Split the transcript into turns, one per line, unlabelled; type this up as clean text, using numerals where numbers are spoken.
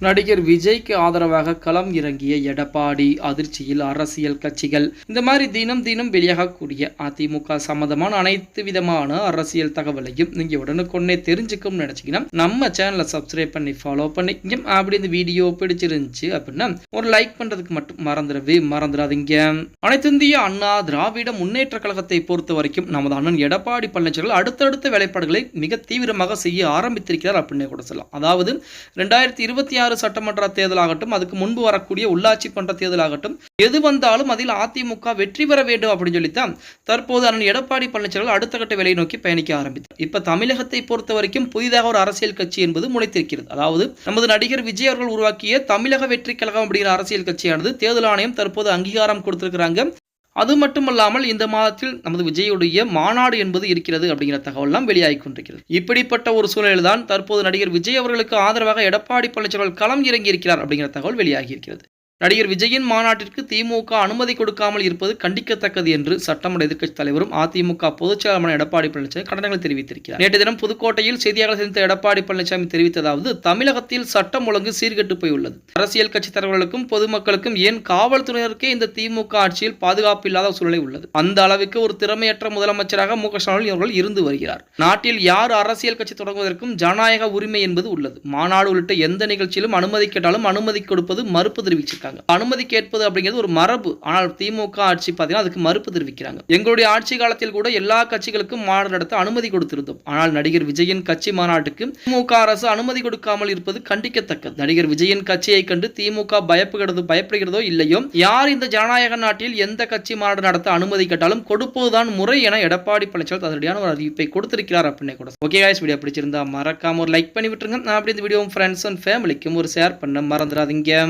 நடிகர் விஜய்க்கு ஆதரவாக களம் இறங்கிய எடப்பாடி அதிர்ச்சியில் அரசியல் கட்சிகள். இந்த மாதிரி தினம் தினம் வெளியாகக்கூடிய அதிமுக சம்பந்தமான அனைத்து விதமான அரசியல் தகவலையும் நீங்க உடனுக்குடனே தெரிஞ்சுக்கணும்னு நினைச்சீங்கன்னா நம்ம சேனலை சப்ஸ்கிரைப் பண்ணி ஃபாலோ பண்ணிக்கங்க. அப்படி இந்த வீடியோ பிடிச்சிருந்துச்சு அப்படின்னா ஒரு லைக் பண்றதுக்கு மட்டும் மறந்துடாதீங்க. அனைத்து இந்திய அண்ணா திராவிட முன்னேற்ற கழகத்தை பொறுத்த வரைக்கும் நமது அண்ணன் எடப்பாடி பழனிசாமி அடுத்தடுத்த வேலைப்பாடுகளை மிக தீவிரமாக செய்ய ஆரம்பித்திருக்கிறார் அப்படின்னு கூட சொல்லலாம். அதாவது 2026 சட்டமன்ற தேர்தலாகட்டும், அதுக்கு முன்பு வரக்கூடிய உள்ளாட்சி மன்ற தேர்தலாகட்டும், எது வந்தாலும் அதில் அதிமுக வெற்றி பெற வேண்டும் அப்படின்னு சொல்லித்தான் தற்போது அண்ணன் எடப்பாடி பழனிசாமி அடுத்த கட்ட வேலையை நோக்கி பயணிக்க ஆரம்பித்தார். இப்ப தமிழகத்தை பொறுத்த வரைக்கும் புதிதாக ஒரு அரசியல் கட்சி என்பது முளைத்திருக்கிறது. அதாவது நமது நடிகர் விஜய் அவர்கள் உருவாக்கிய தமிழக வெற்றி கழகம் அப்படிங்கிற அரசியல் கட்சியானது தேர்தல் ஆணையம் தற்போது அங்கீகாரம் கொடுத்திருக்கிறாங்க. அது மட்டுமல்லாமல் இந்த மாதத்தில் நமது விஜயுடைய மாநாடு என்பது இருக்கிறது அப்படிங்கிற தகவல்லாம் வெளியாகி கொண்டிருக்கிறது. இப்படிப்பட்ட ஒரு சூழலில் தான் தற்போது நடிகர் விஜய் அவர்களுக்கு ஆதரவாக எடப்பாடி பழனிசாமி களம் இறங்கி இருக்கிறார் அப்படிங்கிற தகவல் வெளியாகி இருக்கிறது. நடிகர் விஜயின் மாநாட்டிற்கு திமுக அனுமதி கொடுக்காமல் இருப்பது கண்டிக்கத்தக்கது என்று சட்டமன்ற எதிர்க்கட்சி தலைவரும் அதிமுக பொதுச் செயலாளர் எடப்பாடி பழனிசாமி கண்டனங்களை தெரிவித்திருக்கிறார். நேற்று தினம் புதுக்கோட்டையில் செய்தியாளர்கள் சந்தித்த எடப்பாடி பழனிசாமி தெரிவித்ததாவது, தமிழகத்தில் சட்டம் ஒழுங்கு சீர்கெட்டு போயுள்ளது. அரசியல் கட்சி தலைவர்களுக்கும் பொதுமக்களுக்கும் ஏன் காவல்துறையினருக்கே இந்த திமுக ஆட்சியில் பாதுகாப்பு இல்லாத சூழ்நிலை உள்ளது. அந்த அளவுக்கு ஒரு திறமையற்ற முதலமைச்சராக மு.க. ஸ்டாலின் அவர்கள் இருந்து வருகிறார். நாட்டில் யார் அரசியல் கட்சி தொடங்குவதற்கும் ஜனநாயக உரிமை என்பது உள்ளது. மாநாடு உள்ளிட்ட எந்த நிகழ்ச்சியிலும் அனுமதி கேட்டாலும் அனுமதி கொடுப்பது மறுப்பு தெரிவிச்சிருக்காங்க. அனுமதி கேட்பது அப்படிங்கிறது ஒரு மரபு. ஆனால் திமுக ஆட்சி பார்த்தீங்கன்னா அதுக்கு மறுப்பு தெரிவிக்கிறாங்க. எங்களுடைய ஆட்சி காலத்தில் கூட எல்லா கட்சிகளுக்கும் மாநாடு நடத்த அனுமதி கொடுத்திருந்தோம். ஆனால் நடிகர் விஜயின் கட்சி மாநாட்டுக்கு திமுக அரசு அனுமதி கொடுக்காமல் இருப்பது கண்டிக்கத்தக்கது. நடிகர் விஜயின் கட்சியை கண்டு திமுக பயப்படுகிறதோ இல்லையோ, யார் இந்த ஜனநாயக நாட்டில் எந்த கட்சி மாநாடு நடத்த அனுமதி கேட்டாலும் கொடுப்பதுதான் முறை என எடப்பாடி பழனிசாமி அதற்கான ஒரு அறிவிப்பை கொடுத்திருக்கிறார் அப்படின்னு கூட. ஓகே गाइस, வீடியோ பிடிச்சிருந்தா மறக்காம ஒரு லைக் பண்ணி விட்டுருங்க. அப்படி இந்த வீடியோ ஃப்ரெண்ட்ஸ் அண்ட் ஃபேமிலிக்கும் ஒரு ஷேர் பண்ண மறந்துடாதீங்க.